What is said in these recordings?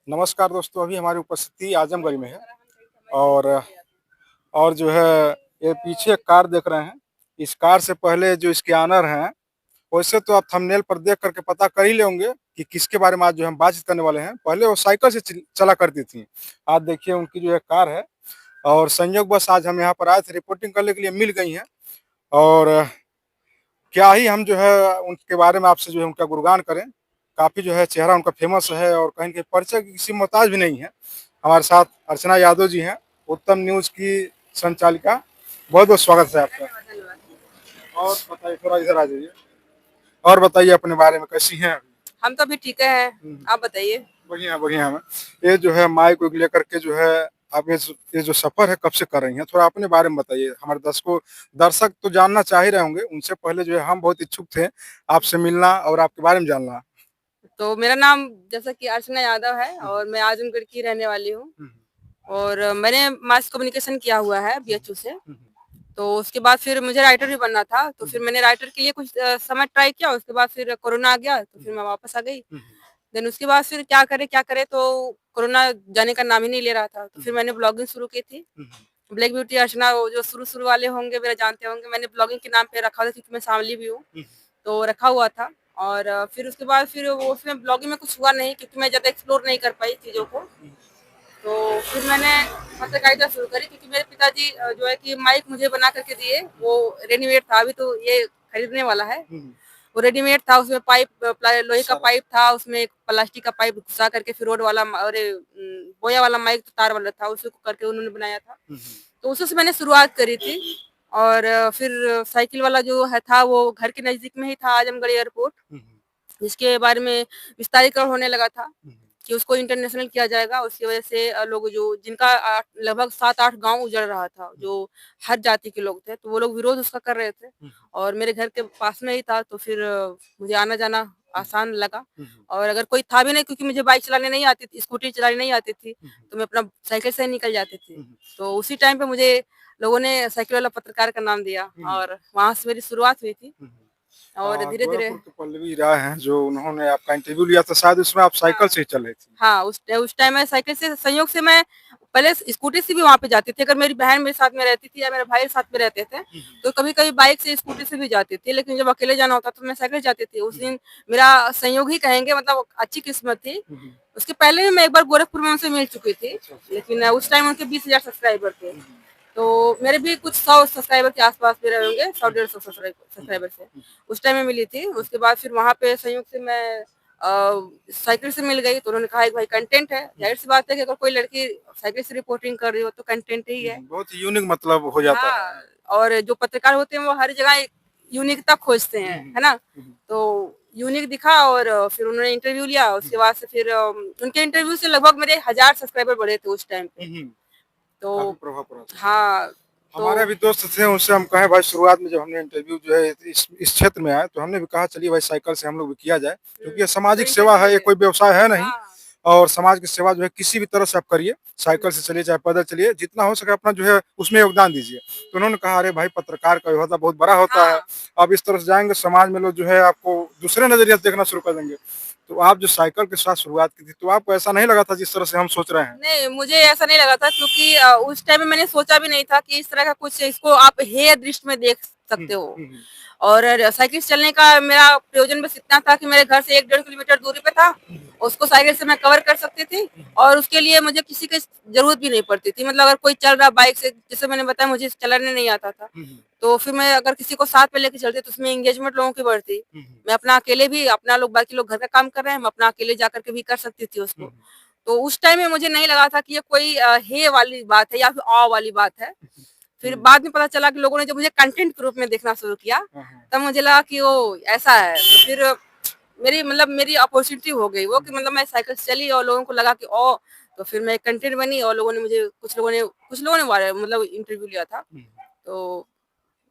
नमस्कार दोस्तों, अभी हमारी उपस्थिति आजमगढ़ में है और जो है ये पीछे एक कार देख रहे हैं। इस कार से पहले जो इसके ऑनर हैं, वैसे तो आप थंबनेल पर देख करके पता कर ही लेंगे कि किसके बारे में आज जो हम बातचीत करने वाले हैं। पहले वो साइकिल से चला करती थी। आज देखिए उनकी जो है कार है और संयोगवश आज हम यहाँ पर आए थे रिपोर्टिंग करने के लिए मिल गई हैं और क्या ही हम जो है उनके बारे में आपसे जो है उनका गुणगान करें। काफ़ी जो है चेहरा उनका फ़ेमस है और कहीं न कहीं परिचय की किसी मोहताज भी नहीं है। हमारे साथ अर्चना यादव जी हैं, उत्तम न्यूज़ की संचालिका। बहुत-बहुत स्वागत है आपका। और बताइए थोड़ा इधर आ जाइए। और बताइए अपने बारे में कैसी हैं? हम तो अभी ठीक हैं। आप बताइए। बढ़िया, बढ़िया है। ये जो है माइक वाइक लेकर के जो है आप ये जो सफ़र है कब से कर रही हैं? थोड़ा अपने बारे में बताइए। हमारे दर्शक तो जानना चाह ही रहे होंगे, उनसे पहले जो है हम बहुत इच्छुक थे आपसे मिलना और आपके बारे में जानना। तो मेरा नाम जैसा कि अर्चना यादव है हुँ, और मैं आजमगढ़ की रहने वाली हूँ हुँ, और मैंने मास कम्युनिकेशन किया हुआ है बीएचयू से। हुँ, तो उसके बाद फिर मुझे राइटर भी बनना था, तो हुँ, फिर मैंने राइटर के लिए कुछ समय ट्राई किया। उसके बाद फिर कोरोना आ गया, तो हुँ, फिर मैं वापस आ गई। हुँ, देन उसके बाद फिर क्या करे तो कोरोना जाने का नाम ही नहीं ले रहा था। तो हुँ, फिर मैंने ब्लॉगिंग शुरू की थी। हुँ, ब्लैक ब्यूटी अर्चना, वो जो शुरू-शुरू वाले होंगे मेरा जानते होंगे, मैंने ब्लॉगिंग के नाम पे रखा था क्योंकि मैं सांवली भी हूँ। हुँ, तो रखा हुआ था और फिर उसके बाद फिर वो उसमें ब्लॉगिंग में कुछ हुआ नहीं क्योंकि मैं ज़्यादा एक्सप्लोर नहीं कर पाई चीज़ों को। हुँ, तो फिर मैंने पत्रकारिता शुरू करी क्योंकि मेरे पिताजी जो है कि माइक मुझे बना करके दिए, वो रेडीमेड था, अभी तो ये खरीदने वाला है। हुँ, वो रेडीमेड था, उसमें लोहे का सारा पाइप था, उसमें एक प्लास्टिक का पाइप घुसा करके फिर रोड वाला बोया वाला माइक तो तार वाला था, उसी को करके उन्होंने बनाया था। हुँ, तो उसी से मैंने शुरुआत करी थी और फिर साइकिल वाला जो है था वो घर के नज़दीक में ही था, आजमगढ़ एयरपोर्ट, हुँ, जिसके बारे में विस्तारीकरण होने लगा था हुँ, कि उसको इंटरनेशनल किया जाएगा। उसकी वजह से लोग जो जिनका लगभग 7-8 गाँव उजड़ रहा था, हुँ, जो हर जाति के लोग थे, तो वो लोग विरोध उसका कर रहे थे हुँ, और मेरे घर के पास में ही था, तो फिर मुझे आना-जाना आसान लगा। हुँ, और अगर कोई था भी नहीं क्योंकि मुझे बाइक चलाने नहीं आती थी, स्कूटी चलानी नहीं आती थी, हुँ, तो मैं अपना साइकिल से ही निकल जाती थी। हुँ, तो उसी टाइम पे मुझे लोगों ने साइकिल वाला पत्रकार का नाम दिया हुँ, और वहाँ से मेरी शुरुआत हुई थी हुँ। और धीरे-धीरे। गोरखपुर के पल्लवी राय हैं जो उन्होंने आपका इंटरव्यू लिया था, शायद उसमें आप साइकिल हाँ। से ही चल रही थी। हाँ, उस टाइम मैं साइकिल से संयोग से मैं पहले स्कूटी से भी वहाँ पे जाती थी, अगर मेरी बहन मेरे साथ में रहती थी या मेरे भाई साथ में रहते थे, हुँ, तो कभी-कभी बाइक से, स्कूटी से भी जाती थी, लेकिन जब अकेले जाना होता तो मैं साइकिल से जाती थी। उस हुँ, दिन मेरा संयोग ही कहेंगे, मतलब अच्छी किस्मत थी। हुँ, हुँ। उसके पहले भी मैं एक बार गोरखपुर में उनसे मिल चुकी थी, अच्छा, अच्छा। लेकिन उस टाइम उनके 20,000 सब्सक्राइबर थे। हुँ, हुँ, तो मेरे भी कुछ 100 सब्सक्राइबर के आस-पास में रहे होंगे, 100 हुँ, डेढ़ 100 हुँ, सब्सक्राइबर से। हुँ, उस टाइम में मिली थी, हुँ, उसके बाद फिर वहाँ पे संयोग से मैं साइकिल से मिल गई, तो उन्होंने कहा एक भाई कंटेंट है, हुँ, ज़ाहिर-सी बात है कि अगर कोई लड़की साइकिल से रिपोर्टिंग कर रही हो तो कंटेंट ही है। बहुत यूनिक मतलब हो जाता है। हाँ, और जो पत्रकार होते हैं वो हर जगह एक यूनिकता खोजते हुँ, हैं, हुँ, है ना? हुँ, तो यूनिक दिखा और फिर उन्होंने इंटरव्यू लिया, हुँ, उसके बाद से फिर उनके इंटरव्यू से लगभग मेरे 1000 सब्सक्राइबर बढ़े थे उस टाइम पे। हुँ, हुँ। काफ़ी तो प्रभाव पड़ा था। हाँ, हमारे तो भी दोस्त थे उनसे हम कहे भाई शुरुआत में जब हमने इंटरव्यू जो है इस क्षेत्र में आए तो हमने भी कहा चलिए भाई साइकिल से हम लोग भी किया जाए क्योंकि ये तो सामाजिक सेवा इंटरव्यू है, ये लिए। कोई व्यवसाय है नहीं। हाँ। और समाज की सेवा जो है किसी भी तरह से आप करिए, साइकिल से चलिए चाहे पैदल चलिए, जितना हो सके अपना जो है उसमें योगदान दीजिए। तो उन्होंने कहा अरे भाई पत्रकार का ओहदा बहुत बड़ा होता है, हाँ। आप इस तरह से जाएँगे समाज में लोग जो है आपको दूसरे नज़रिए से देखना शुरू कर देंगे। तो आप जो साइकिल के साथ शुरुआत की थी, तो आपको ऐसा नहीं लगा था जिस तरह से हम सोच रहे हैं? नहीं, मुझे ऐसा नहीं लगा था क्योंकि उस टाइम में मैंने सोचा भी नहीं था कि इस तरह का कुछ इसको आप हेय दृष्टि में देख हुँ, सकते हो। हुँ, हुँ, और साइकिल से चलने का मेरा प्रयोजन बस इतना था कि मेरे घर से 1 डेढ़ किलोमीटर दूरी पे था, हुँ, उसको साइकिल से मैं कवर कर सकती थी हुँ, और उसके लिए मुझे किसी की ज़रूरत भी नहीं पड़ती थी। मतलब अगर कोई चल रहा बाइक से, जैसे मैंने बताया मुझे चलाने नहीं आता था, हुँ, हुँ, तो फिर मैं अगर किसी को साथ में लेके चलती तो उसमें एंगेजमेंट लोगों की बढ़ती। हुँ, हुँ, मैं अपना अकेले भी, अपना लोग बाकी लोग घर का काम कर रहे हैं, मैं अपना अकेले जा कर के भी कर सकती थी हुँ, उसको। तो उस टाइम में मुझे नहीं लगा था कि ये कोई हे वाली बात है या फिर वाली बात है। फिर हुँ, बाद में पता चला कि लोगों ने जब मुझे कंटेंट के रूप में देखना शुरू किया, हाँ, हाँ। तब मुझे लगा कि ओह! ऐसा है। तो फिर मेरी अपॉर्च्युनिटी हो गई वो हुँ, कि मतलब मैं साइकिल से चली और लोगों को लगा कि ओह! तो फिर मैं कंटेंट बनी और लोगों ने मुझे, कुछ लोगों ने मतलब इंटरव्यू लिया था। हुँ। तो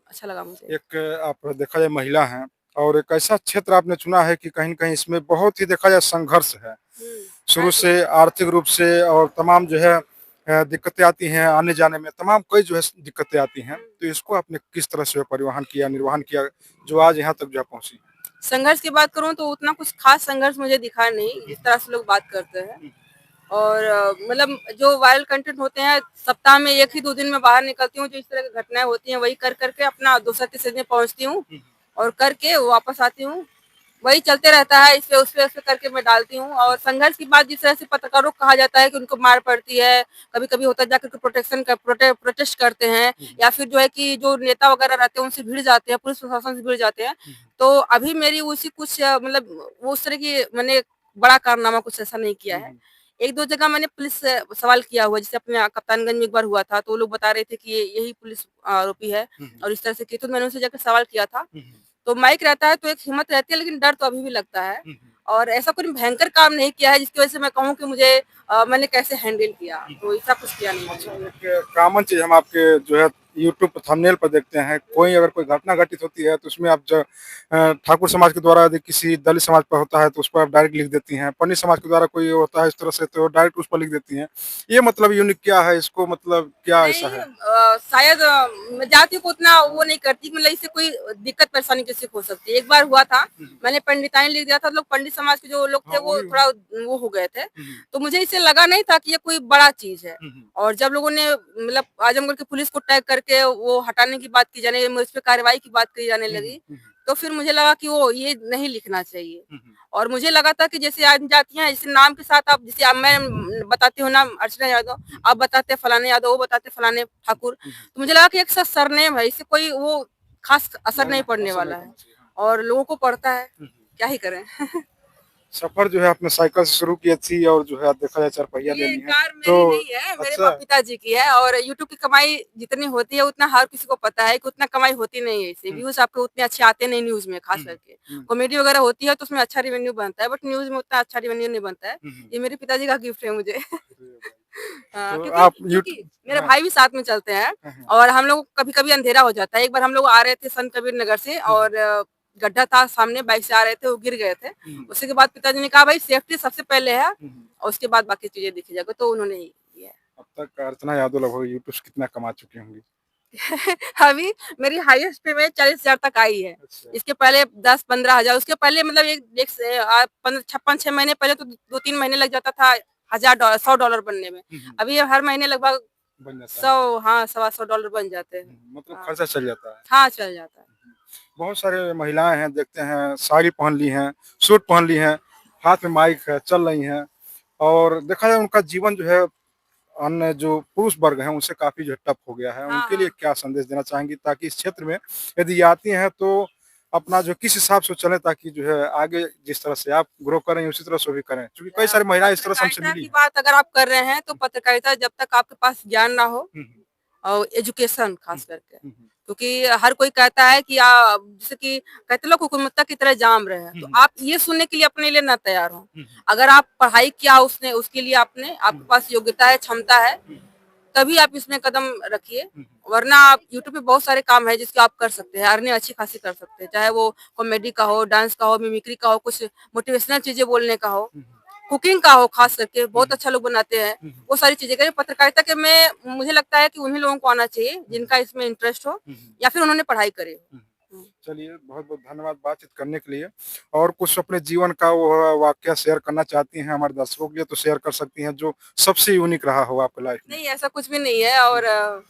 अच्छा लगा मुझे। एक आप देखा जाए महिला हैं और एक ऐसा क्षेत्र आपने चुना है कि कहीं न कहीं इसमें बहुत ही देखा जाए संघर्ष है। हुँ, शुरू आर्थिक। से आर्थिक रूप से और तमाम जो है दिक्कतें आती हैं आने-जाने में, तमाम कई जो है दिक्कतें आती हैं। हुँ। तो इसको आपने किस तरह से परिवहन किया, निर्वहन किया, जो आज यहाँ तक जो है पहुँची? संघर्ष की बात करूँ तो उतना कुछ ख़ास संघर्ष मुझे दिखा नहीं, जिस तरह से लोग बात करते हैं। और मतलब जो वायरल कंटेंट होते हैं सप्ताह में 1 ही 2 दिन में बाहर निकलती हूँ, जो इस तरह की घटनाएं होती हैं वही कर करके अपना दूसरा तीसरे दिन पहुंचती हूँ और करके वापस आती हूँ। वही चलते रहता है, इस पे उस पे करके मैं डालती हूँ। और संघर्ष की बात जिस तरह से पत्रकारों को कहा जाता है कि उनको मार पड़ती है, कभी कभी होता है जाकर के प्रोटेस्ट करते हैं, या फिर जो है कि जो नेता वगैरह रहते हैं उनसे भिड़ जाते हैं, पुलिस प्रशासन से भिड़ जाते हैं। तो अभी मेरी उसी कुछ मतलब वो उस तरह की मैंने बड़ा कारनामा कुछ ऐसा नहीं किया है। एक दो जगह मैंने पुलिस से सवाल किया हुआ, जैसे अपने कप्तानगंज में एक बार हुआ था, तो वो लोग बता रहे थे कि यही पुलिस आरोपी है और इस तरह से की, तो मैंने उनसे जाकर सवाल किया था। तो माइक रहता है तो एक हिम्मत रहती है, लेकिन डर तो अभी भी लगता है। और ऐसा कोई भयंकर काम नहीं किया है जिसकी वजह से मैं कहूँ कि मुझे मैंने कैसे हैंडल किया, तो ऐसा कुछ किया नहीं अच्छा, मैंने। एक कॉमन चीज हम आपके जो है यूट्यूब पर थंबनेल पर देखते हैं, कोई अगर कोई घटना घटित होती है तो उसमें आप जो ठाकुर समाज के द्वारा यदि किसी दलित समाज पर होता है तो उस पर आप डायरेक्ट लिख देती हैं, पन्नी समाज के द्वारा कोई होता है इस तरह से तो डायरेक्ट उस पर लिख देती हैं। ये मतलब यूनिक क्या है, इसको मतलब क्या ऐसा नहीं है? शायद मैं जाति को उतना वो नहीं करती, मतलब इससे कोई दिक्कत परेशानी किसी को हो सकती है। एक बार हुआ था, मैंने पंडिताइन लिख दिया था, लोग पंडित समाज के जो लोग थे हाँ, वो वही थोड़ा वो हो गए थे, तो मुझे इससे लगा नहीं था कि ये कोई बड़ा चीज है। और जब लोगों ने मतलब आजमगढ़ की पुलिस को टैग करके वो हटाने की बात की जाने, मुझ पे कार्रवाई की बात की जाने लगी, तो फिर मुझे लगा कि वो ये नहीं लिखना चाहिए। और मुझे लगा था कि जैसे आज जातियां जैसे नाम के साथ आप, जैसे अब मैं बताती हूँ नाम अर्चना यादव, आप बताते फलाने यादव, वो बताते फलाने ठाकुर, तो मुझे लगा कि एक साथ सरनेम है, इससे कोई वो खास असर नहीं पड़ने असर नहीं वाला है, करना चाहिए, हाँ। और लोगों को पड़ता है, क्या ही करें। सफर जो है आपने साइकिल से शुरू की थी और जो है देखा जाए चारपहिया ले ये ली है कार तो मेरी नहीं है, मेरे अच्छा। पिताजी की है। और यूट्यूब की कमाई जितनी होती है उतना हर किसी को पता है कि उतना कमाई होती नहीं है, इससे व्यूज आपको उतने अच्छे आते नहीं न्यूज में, खास करके कॉमेडी वगैरह होती है तो उसमें अच्छा रेवेन्यू बनता है, बट न्यूज में उतना अच्छा रेवेन्यू नहीं बनता है। ये मेरे पिताजी का गिफ्ट है मुझे। हाँ, तो क्योंकि आप क्योंकि यूट्यूब, मेरे हाँ, भाई भी साथ में चलते हैं, हाँ, और हम लोग कभी कभी अंधेरा हो जाता है। एक बार हम लोग आ रहे थे संत कबीर नगर से, और गड्ढा था सामने, बाइक से आ रहे थे, वो गिर गए थे। उसी के बाद पिताजी ने कहा भाई सेफ्टी सबसे पहले है, और उसके बाद बाकी चीजें देखी जाएगी, तो उन्होंने ही किया है। अब तक अर्चना यादव लगभग यूट्यूब से कितना कमा चुकी होंगी? अभी मेरी हाईएस्ट पेमेंट 40,000 तक आई है। अच्छा। इसके पहले 10-15 हजार, उसके पहले मतलब एक से 5-6 महीने पहले तो 2-3 महीने लग जाता था $1,000 $100 बनने में। अभी हर महीने लगभग बन जाता है। 100, हाँ, $125 बन जाते हैं। मतलब हाँ, खर्चा चल जाता है। हाँ, चल जाता है। बहुत सारे महिलाएं हैं, देखते हैं साड़ी पहन ली हैं, सूट पहन ली हैं, हाथ में माइक है, चल रही हैं, और देखा जाए उनका जीवन जो है अन्य जो पुरुष वर्ग हैं उनसे काफी जो है टफ हो गया है। हाँ, उनके लिए हाँ। क्या संदेश देना चाहेंगी ताकि इस क्षेत्र में यदि आती हैं तो अपना जो किस हिसाब से चले, ताकि जो है आगे जिस तरह से आप ग्रो करें उसी तरह से वो भी करें, क्योंकि कई सारी महिलाएं इस तरह से हमसे पत्रकारिता मिली की हैं। बात अगर आप कर रहे हैं तो पत्रकारिता जब तक आपके पास ज्ञान ना हो, और एजुकेशन खास करके, क्योंकि हर कोई कहता है कि जैसे कि कहते लोग हुकूमत की तरह जाम रहे हैं, तो आप ये सुनने के लिए अपने लिए ना तैयार हो। अगर आप पढ़ाई किया उसने उसके लिए आपने आपके पास योग्यता है, क्षमता है, तभी आप इसमें कदम रखिए। वरना आप यूट्यूब पे बहुत सारे काम है जिसके आप कर सकते हैं, अर्निंग अच्छी खासी कर सकते हैं, चाहे वो कॉमेडी का हो, डांस का हो, मिमिक्री का हो, कुछ मोटिवेशनल चीजें बोलने का हो, कुकिंग का हो, खास करके बहुत अच्छा लोग बनाते हैं, वो सारी चीजें करें। पत्रकारिता के में मुझे लगता है कि उन्हीं लोगों को आना चाहिए जिनका इसमें इंटरेस्ट हो, या फिर उन्होंने पढ़ाई करे। चलिए, बहुत बहुत धन्यवाद बातचीत करने के लिए। और कुछ अपने जीवन का वो वाकया शेयर करना चाहती हैं हमारे दर्शकों के लिए तो शेयर कर सकती हैं, जो सबसे यूनिक रहा हो आपकी लाइफ में। नहीं, ऐसा कुछ भी नहीं है। और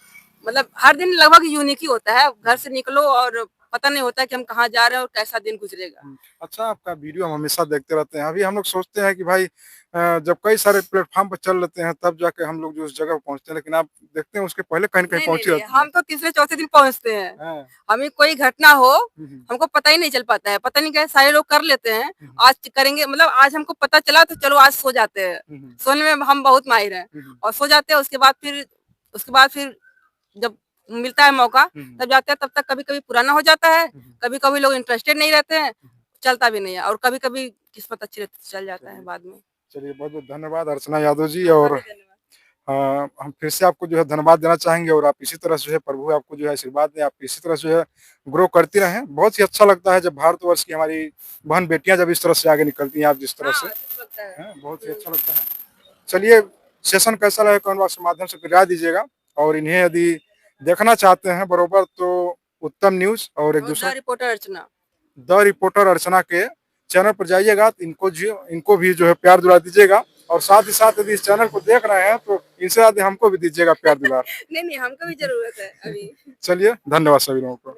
मतलब हर दिन लगभग यूनिक ही होता है, घर से निकलो और पता नहीं होता कि हम कहाँ जा रहे हैं और कैसा दिन गुजरेगा। अच्छा, आपका वीडियो हम हमेशा देखते रहते हैं। अभी हम लोग सोचते हैं कि भाई जब कई सारे प्लेटफॉर्म पर चल लेते हैं तब जाके हम लोग जो उस जगह पर पहुंचते हैं, लेकिन आप देखते हैं उसके पहले कहीं न कहीं नहीं, नहीं, पहुंची नहीं, रहती हैं। हम तो तीसरे चौथे दिन पहुंचते हैं। हाँ। हमें कोई घटना हो, हम्म, हमको पता ही नहीं चल पाता है। पता नहीं कैसे सारे लोग कर लेते हैं। हम्म, आज करेंगे, मतलब आज हमको पता चला तो चलो आज सो जाते हैं। हम्म, सोने में हम बहुत माहिर हैं, हम्म, और सो जाते हैं। उसके बाद फिर जब मिलता है मौका हम्म, तब जाते हैं। तब तक कभी-कभी पुराना हो जाता है, हम्म, कभी-कभी लोग इंटरेस्टेड नहीं रहते हैं, चलता भी नहीं है, और कभी-कभी किस्मत अच्छी रहती है तो चल जाता है चलिए, बाद में। चलिए, बहुत बहुत धन्यवाद अर्चना यादव जी। आपका और भी धन्यवाद। हम फिर से आपको जो है धन्यवाद देना चाहेंगे, और आप इसी तरह से जो है प्रभु आपको जो है आशीर्वाद दें, आप इसी तरह से जो है ग्रो करती रहें। बहुत ही अच्छा लगता है जब भारतवर्ष की हमारी बहन बेटियां जब इस तरह से आगे निकलती हैं, आप जिस तरह से हाँ, अच्छा लगता है। हैं, बहुत ही अच्छा लगता है। चलिए, सेशन कैसा लगा कमेंट बॉक्स के माध्यम से फिर राय दीजिएगा, और इन्हें यदि देखना चाहते हैं बरोबर तो उत्तम न्यूज़ और एक और दूसरा the reporter Archana. The reporter Archana के चैनल पर जाइएगा, तो इनको भी जो है प्यार दुला दीजिएगा। और साथ ही साथ यदि इस चैनल को देख रहे हैं तो इनसे ज्यादा हमको भी दीजिएगा प्यार दुलार। नहीं नहीं, हमको भी जरूरत है अभी। चलिए, धन्यवाद सभी लोगों को।